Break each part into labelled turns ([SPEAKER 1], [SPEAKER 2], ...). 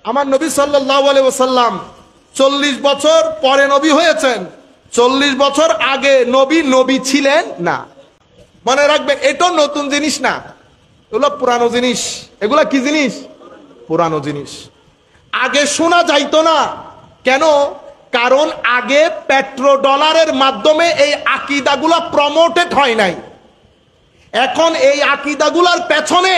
[SPEAKER 1] আমার নবী সাল্লাল্লাহু আলাইহি ওয়াসাল্লাম 40 বছর পরে নবী হয়েছেন, 40 বছর আগে নবী ছিলেন না। মনে রাখবেন, এটা নতুন জিনিস না, এগুলো পুরানো জিনিস। এগুলা কি জিনিস? পুরানো জিনিস। আগে শোনা যাইতো না। কেন? কারণ আগে পেট্রো ডলারের মাধ্যমে এই আকীদাগুলো প্রমোটেড হয় নাই। এখন এই আকীদাগুলোর পেছনে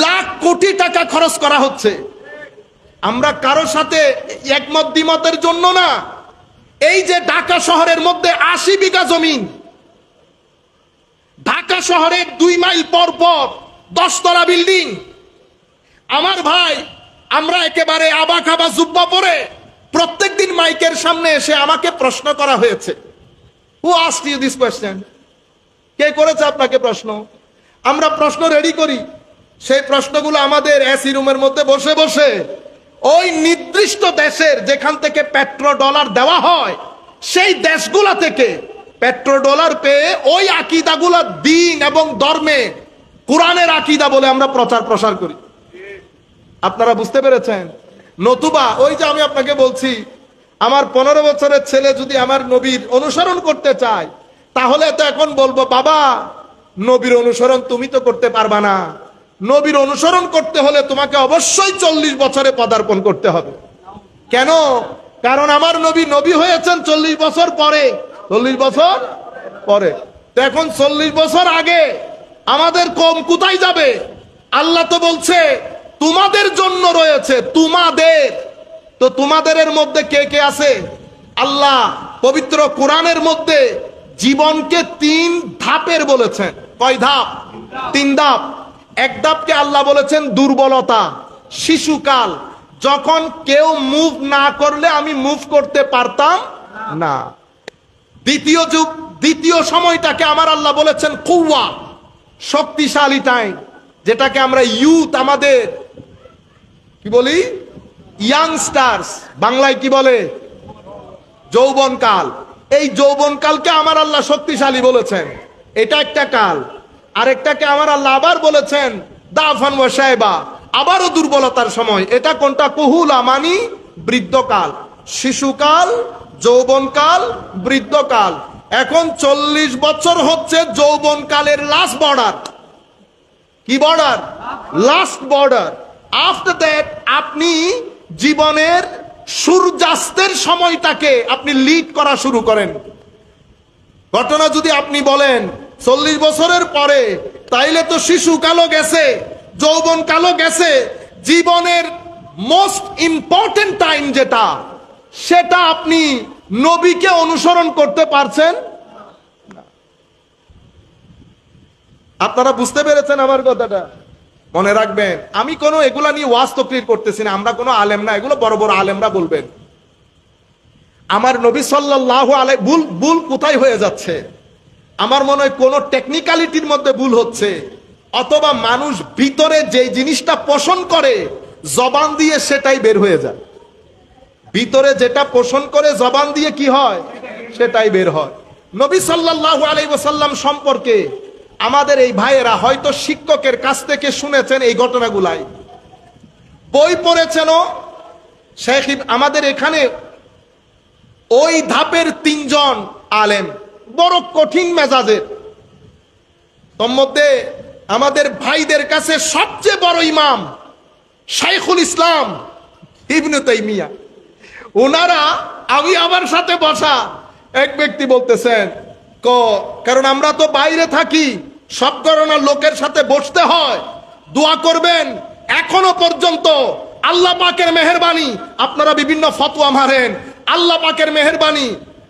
[SPEAKER 1] লাখ কোটি টাকা খরচ করা হচ্ছে। আমরা কারোর সাথে একমত দ্বিমতের জন্য না। এই যে ঢাকা শহরের মধ্যে 80 বিঘা জমিন, ঢাকা শহরের 2 মাইল পর পর 10 তলা বিল্ডিং। আমার ভাই, আমরা একেবারে আবা খাবা জুব্বা পরে প্রত্যেকদিন মাইকের সামনে এসে আমাকে প্রশ্ন করা হয়েছে। হু আস্কড ইউ দিস কোয়েশ্চেন? কে করেছে আপনাকে প্রশ্ন? আমরা প্রশ্ন রেডি করি, সেই প্রশ্নগুলো আমাদের এসি রুমের মধ্যে বসে বসে ওই নির্দিষ্ট দেশের যেখান থেকে পেট্রো ডলার দেওয়া হয় সেই দেশগুলা থেকে পেট্রো ডলার পেয়ে ওই আকীদাগুলো দ্বীন এবং ধর্মে কোরআনের আকীদা বলে আমরা প্রসার করি। আপনারা বুঝতে পেরেছেন? নতুবা ওই যে আমি আপনাকে বলছি, আমার 15 বছরের ছেলে যদি আমার নবীর অনুসরণ করতে চায়, তাহলে তো এখন বলবো, বাবা নবীর অনুসরণ তুমি তো করতে পারবা না। নবীর অনুসরণ করতে হলে তোমাকে অবশ্যই 40 বছরে পদার্পণ করতে হবে। কেন? কারণ আমার নবী হয়েছেন 40 বছর পরে। 40 বছর পরে। তো এখন 40 বছর আগে আমাদের কম কোথায় যাবে? আল্লাহ তো বলছে তোমাদের জন্য রয়েছে, তোমাদের। তো তোমাদের মধ্যে কে কে আছে? আল্লাহ পবিত্র কোরআনের মধ্যে জীবনকে 3 ধাপের বলেছেন। কয় ধাপ? 3 ধাপ। এক ধাপকে আল্লাহ বলেছেন দুর্বলতা, শিশুকাল, যখন কেউ মুভ না করলে আমি মুভ করতে পারতাম না। দ্বিতীয় সময়টাকে আমার আল্লাহ বলেছেন কুওয়া, শক্তিশালী টাইম, যেটাকে আমরা ইউথ, আমাদের কি বলি, ইয়াংস্টার্স, বাংলায় কি বলে, যৌবনকাল। এই যৌবনকালকে আমার আল্লাহ শক্তিশালী বলেছেন, এটা একটা কাল। আরেকটাকে আমার আল্লাহ আবার বলেছেন দাফান ওয়া শায়বা, আবারও দুর্বলতার সময়। এটা কোনটা? কুহুলা, মানি বৃদ্ধকাল। শিশুকাল, যৌবনকাল, বৃদ্ধকাল। এখন 40 বছর হচ্ছে যৌবনকালের লাস্ট বর্ডার। কি border? Last border. After that আপনি জীবনের সূর্যাস্তের সময়টাকে আপনি লিড করা শুরু করেন। ঘটনা যদি আপনি বলেন 40 বছরের পরে, তাইলে তো শিশুকালও গেছে, যৌবনকালও গেছে, জীবনের মোস্ট ইম্পর্টেন্ট টাইম যেটা, সেটা আপনি নবীকে অনুসরণ করতে পারছেন? আপনারা বুঝতে পেরেছেন আমার কথাটা? মনে রাখবেন, আমি কোনো এগুলা নিয়ে ওয়াজ তকরির করতেছি না, আমরা কোনো আলেম না, এগুলো বড় বড় আলেমরা বলবেন। আমার নবী সাল্লাল্লাহু আলাইহি, ভুল কোথায় হয়ে যাচ্ছে? আমার মনে হয় কোনো টেকনিক্যালিটির মধ্যে ভুল হচ্ছে, অথবা মানুষ ভিতরে যে জিনিসটা পোষণ করে জবান দিয়ে সেটাই বের হয়ে যায়। ভিতরে যেটা পোষণ করে জবান দিয়ে কি হয়? সেটাই বের হয়। নবী সাল্লাল্লাহু আলাইহি ওয়াসাল্লাম সম্পর্কে আমাদের এই ভাইয়েরা হয়তো শিক্ষকের কাছ থেকে শুনেছেন এই ঘটনাগুলাই, বই পড়েছেন। শেখ আমাদের এখানে ওই ধাপের 3 জন আলেম বড় কঠিন মেজাজের। তোর মধ্যে আমাদের ভাইদের কাছে সবচেয়ে বড় ইমাম শাইখুল ইসলাম ইবনে তাইমিয়া। ওনারা, আমি আমার সাথে বসা এক ব্যক্তি বলতেছেন, কারণ আমরা তো বাইরে থাকি, সব ধরনের লোকের সাথে বসতে হয়, দোয়া করবেন। এখনো পর্যন্ত আল্লাহ পাকের মেহেরবানি, আপনারা বিভিন্ন ফতোয়া মারেন, আল্লাহ পাকের মেহেরবানি,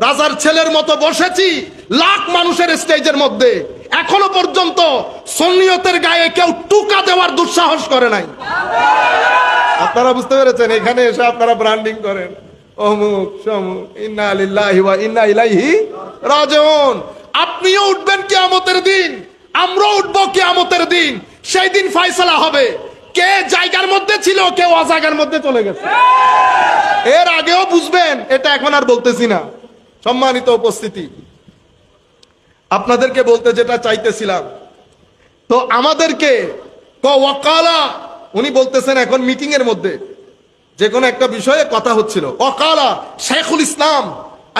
[SPEAKER 1] রাজার ছেলের মতো বসেছি লাখ মানুষের স্টেজের মধ্যে, এখনো পর্যন্ত সুন্নিয়তের গায়ে কেউ টুকা দেওয়ার দুঃসাহস করে নাই। আপনারা বুঝতে পেরেছেন? এখানে এসে আপনারা ব্র্যান্ডিং করেন, অমুক সমুক, ইন্না লিল্লাহি ওয়া ইন্না ইলাইহি রাজিউন। আপনিও উঠবেন কিয়ামতের দিন, আমরাও উঠবো কিয়ামতের দিন। সেই দিন ফয়সালা হবে, কে জায়গার মধ্যে ছিল, কে অজায়গার মধ্যে চলে গেছে। এর আগেও বুঝবেন, এটা এখন আর বলতেছি না। সম্মানিত উপস্থিতি, আপনাদেরকে বলতে যেটা চাইতেছিলাম, তো আমাদেরকে ওয়াকালা, উনি বলতেছেন এখন মিটিং এর মধ্যে, যে কোনো একটা বিষয়ে কথা হচ্ছিল। ওয়াকালা শাইখুল ইসলাম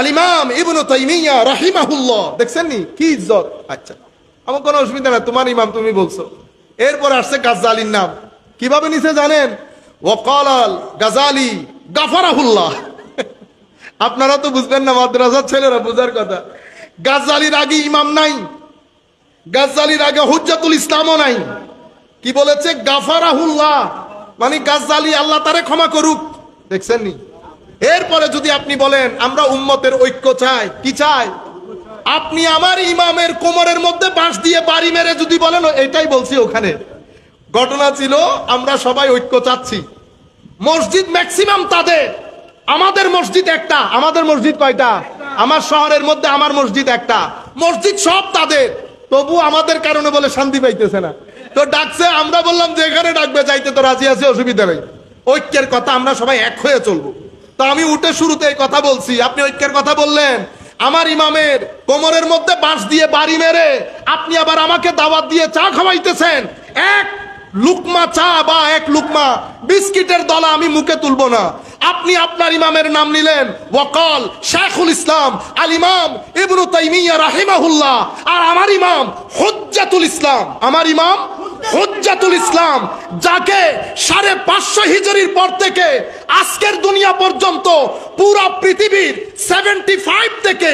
[SPEAKER 1] আল ইমাম ইবনু তাইমিয়া রাহিমাহুল্লাহ। দেখছেন নি কি ইজ্জত। আচ্ছা, আমার কোনো অসুবিধা না, তোমার ইমাম তুমি বলছো। এরপর আসছে গাজ্জালির নাম। কিভাবে নিছে জানেন? ওয়াকালাল গাজালি গাফারাহুল্লাহ। আপনারা তো বুঝবেন না, মাদ্রাসার ছেলেরা বুঝার কথা। গাজ্জালির আগে ইমাম নাই, গাজ্জালির আগে হুজ্জাতুল ইসলামও নাই। কি বলেছে? গাফারাহুল্লাহ, মানে গাজ্জালি আল্লাহ তারে ক্ষমা করুক। দেখছেন নি? এরপরে যদি আপনি বলেন আমরা উম্মতের ঐক্য চাই, কি চাই? আপনি আমার ইমামের কোমরের মধ্যে বাঁশ দিয়ে বাড়ি মেরে যদি বলেন, এটাই বলছি ওখানে ঘটনা ছিল, আমরা সবাই ঐক্য চাচ্ছি। মসজিদ ম্যাক্সিমাম তাদের, আমাদের মসজিদ একটা। আমাদের মসজিদ কয়টা? আমার শহরের মধ্যে আমার মসজিদ একটা। মসজিদ সব তাদের, তবু আমাদের কারণে বলে শান্তি পাইতেছে না। তো ডাকছে, আমরা বললাম যে এখানে ডাকবে যাইতে তো রাজি আছে, অসুবিধা নেই। ঐক্যের কথা, আমরা সবাই এক হয়ে চলবো। তো আমি উঠে শুরুতে এই কথা বলছি, আপনি ঐক্যের কথা বললেন। আমার ইমামের কোমরের মধ্যে বাঁশ দিয়ে বাড়ি মেরে আপনি আবার আমাকে দাওয়াত দিয়ে চা খাওয়াইতেছেন। এক লুকমা চা বা এক লুকমা বিস্কিটের দলা আমি মুখে তুলবো না। আপনি আপনার ইমামের নাম নিলেন ওয়াকাল শাইখুল ইসলাম আল ইমাম ইবনু তাইমিয়া রাহিমাহুল্লাহ, আর আমার ইমাম হুজ্জাতুল ইসলাম। আমার ইমাম হুজ্জাতুল ইসলাম, যাকে 550 হিজরির পর থেকে আজকের দুনিয়া পর্যন্ত পুরো পৃথিবীর 75 থেকে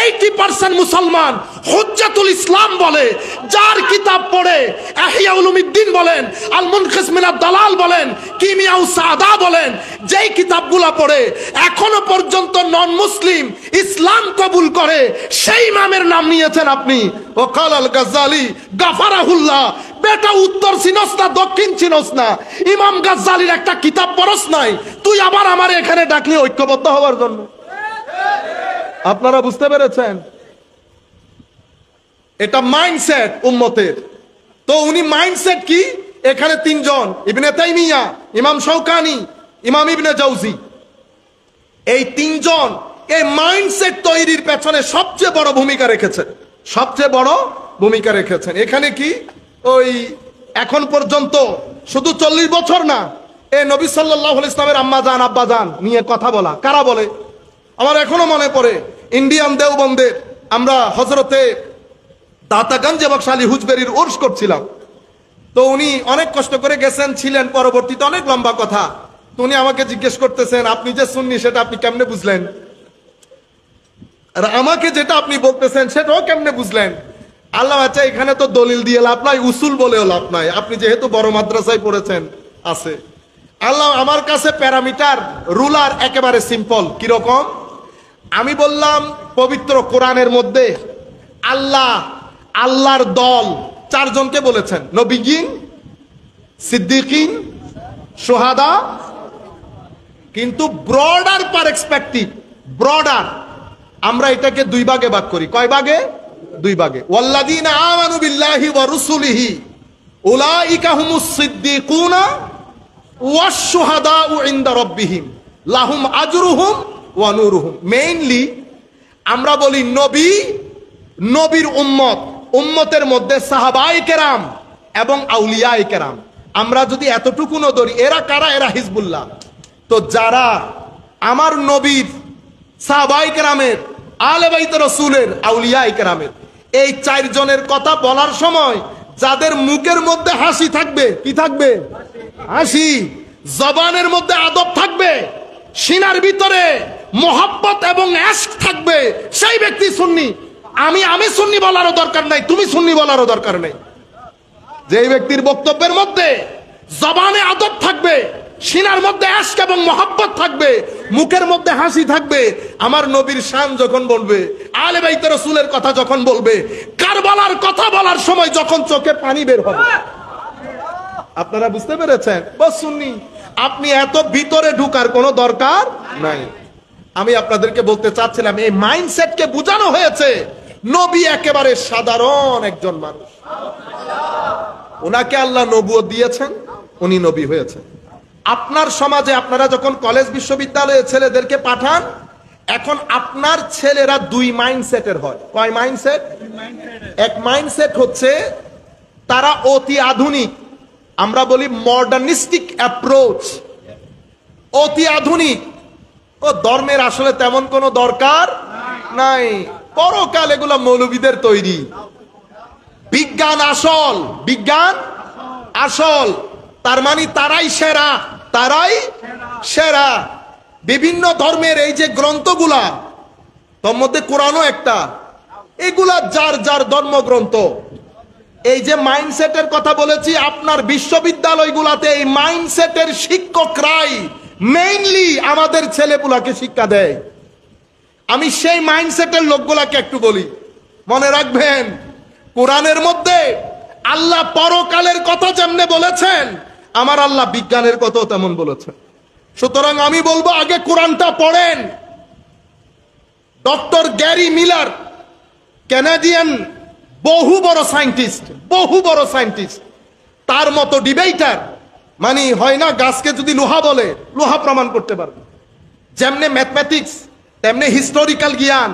[SPEAKER 1] 80% মুসলমান হুজ্জাতুল ইসলাম বলে। যার কিতাব পড়ে ইহয়া উলুমিদ্দিন বলেন, আল মুনকিস মিনাদ দালাল বলেন, কিমিয়াউ সাদা বলেন, যেই কিতাবগুলো পড়ে এখনো পর্যন্ত নন মুসলিম ইসলাম কবুল করে, সেই ইমামের নাম নিয়েছেন আপনি। ওয়াকাল আল গাজ্জালি গাফারাহুল্লাহ। বেটা উত্তর চিনস না, দক্ষিণ চিনস না, ইমাম গাজ্জালির একটা কিতাব পড়স নাই, তুই আবার আমার এখানে ডাকলি ঐক্যবদ্ধ হওয়ার জন্য। আপনারা বুঝতে পেরেছেন? এটা মাইন্ডসেট উম্মতের। তো উনি মাইন্ডসেট কি? এখানে তিনজন, ইবনে তাইমিয়া, ইমাম শাওকানি, ইমাম ইবনে জাওজি, এই তিনজন এই মাইন্ডসেট তৈরির পেছনে সবচেয়ে বড় ভূমিকা রেখেছেন, সবচেয়ে বড় ভূমিকা রেখেছেন। এখানে কি ওই এখন পর্যন্ত শুধু 40 বছর না, এ নবী সাল্লাল্লাহু আলাইহি ইসলামের আম্মা জান আব্বা জান নিয়ে কথা বলা কারা বলে? আমার এখনো মনে পড়ে ইন্ডিয়ান দেওবন্দের আমরা হযরতে দাতাগঞ্জ বখশালী হুজবেরির উর্স করছিলাম। তো উনি অনেক কষ্ট করে গেছেন, ছিলেন, পরবর্তীতে অনেক লম্বা কথা। তো উনি আমাকে জিজ্ঞেস করতেছেন, আপনি যে সুন্নি সেটা আপনি কেমনে বুঝলেন? আর আমাকে যেটা আপনি বলতেছেন সেটাও কেমনে বুঝলেন? আল্লাহ, আচ্ছা এখানে তো দলিল দিয়ে লাভ নাই, উসুল বলেও লাভ নাই, আপনি যেহেতু বড় মাদ্রাসায় পড়েছেন আছে। আল্লাহ, আমার কাছে প্যারামিটার রুলার একেবারে সিম্পল। কিরকম? আমি বললাম পবিত্র কোরআনের মধ্যে আল্লাহর দল 4 জনকে বলেছেন, নবীগিন, সিদ্দিকিন, শুহাদা। কিন্তু ব্রডার পারস্পেক্টিভ, ব্রডার আমরা এটাকে 2 ভাগে ভাগ করি। কয় ভাগে? 2 ভাগে। ওয়াল্লাযীনা আমানু বিল্লাহি ওয়া রাসূলিহি উলাইকা হুমুস সিদ্দিকুনা ওয়াশ শুহাদাউ ইনদা রাব্বিহিম লাহুম আজরুহুম ওয়া নূরুহুম। মেইনলি আমরা বলি নবী, নবীর উম্মত, উম্মতের মধ্যে সাহাবায়ে কেরাম এবং আউলিয়ায়ে কেরাম। আমরা যদি এতটুকুনো ধরি, এরা কারা? এরা হিজবুল্লাহ। তো যারা আমার নবীর, সাহাবায়ে কেরামের, আহলে বাইত রাসূলের, আউলিয়ায়ে কেরামের, এই 4 জনের কথা বলার সময় যাদের মুখের মধ্যে হাসি থাকবে, কি থাকবে? হাসি। জবানের মধ্যে আদব থাকবে, সিনার ভিতরে মোহাব্বত এবং ইশক থাকবে, সেই ব্যক্তি সুন্নি। আমি সুন্নি বলারও দরকার নাই, তুমি সুন্নি বলারও দরকার নেই। যেই ব্যক্তির বক্তব্যের মধ্যে জবানে আদব থাকবে, সিনার মধ্যে ইশক এবং মোহাব্বত থাকবে, মুখের মধ্যে হাসি থাকবে, আমার নবীর শান যখন বলবে, আহলে বাইত রাসূলের কথা যখন বলবে, কারবালার কথা বলার সময় যখন চোখে পানি বের হবে, আপনারা বুঝতে পেরেছেন? বস সুন্নি। আপনি এত ভিতরে ঢুকার কোনো দরকার নাই। আমি আপনাদেরকে বলতে চাচ্ছিলাম, এই মাইন্ডসেটকে বোঝানো হয়েছে। নবী একেবারে সাধারণ একজন মানুষ, ওনাকে আল্লাহ নবুয়ত দিয়েছেন, উনি নবী হয়েছেন। আপনার সমাজে আপনারা যখন কলেজ বিশ্ববিদ্যালয়ে ছেলেদেরকে পাঠান, এখন আপনার ছেলেরা 2 মাইন্ডসেটের হয়। কয় মাইন্ডসেট? এক মাইন্ডসেট হচ্ছে তারা অতি আধুনিক, আমরা বলি মডার্নিস্টিক অ্যাপ্রোচ, অতি আধুনিক। ও ধর্মের আসলে তেমন কোনো দরকার নাই, পরকাল এগুলা মৌলবীদের তৈরি। বিজ্ঞান আসল, বিজ্ঞান আসল, তার মানে তারাই সেরা, তারাই সেরা। বিভিন্ন ধর্মের এই যে গ্রন্থগুলা, তোর মধ্যে কোরআনও একটা, এগুলা যার যার ধর্মগ্রন্থ। এই যে মাইন্ডসেটের কথা বলেছি, আপনার বিশ্ববিদ্যালয়গুলাতে এই মাইন্ডসেটের শিক্ষকরাই মেইনলি আমাদের ছেলেপুলাকে শিক্ষা দেয়। আমি সেই মাইন্ডসেটের লোকগুলাকে একটু বলি, মনে রাখবেন কোরআনের মধ্যে আল্লাহ পরকালের কথা যেমনে বলেছেন, আমার আল্লাহ বিজ্ঞানের কথাও তেমন বলেছেন। সুতরাং আমি বলবো আগে কোরআনটা পড়েন। ডক্টর গ্যারি মিলার, ক্যানাডিয়ান বহু বড় সায়েন্টিস্ট, তার মতো ডিবেটার, মানে হয় না গাছকে যদি লোহা বলে লোহা প্রমাণ করতে পারবে, যেমনে ম্যাথমেটিক্স তেমনি হিস্টোরিক্যাল জ্ঞান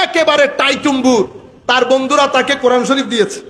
[SPEAKER 1] একেবারে টাইটুম্বুর। তার বন্ধুরা তাকে কোরআন শরীফ দিয়েছে।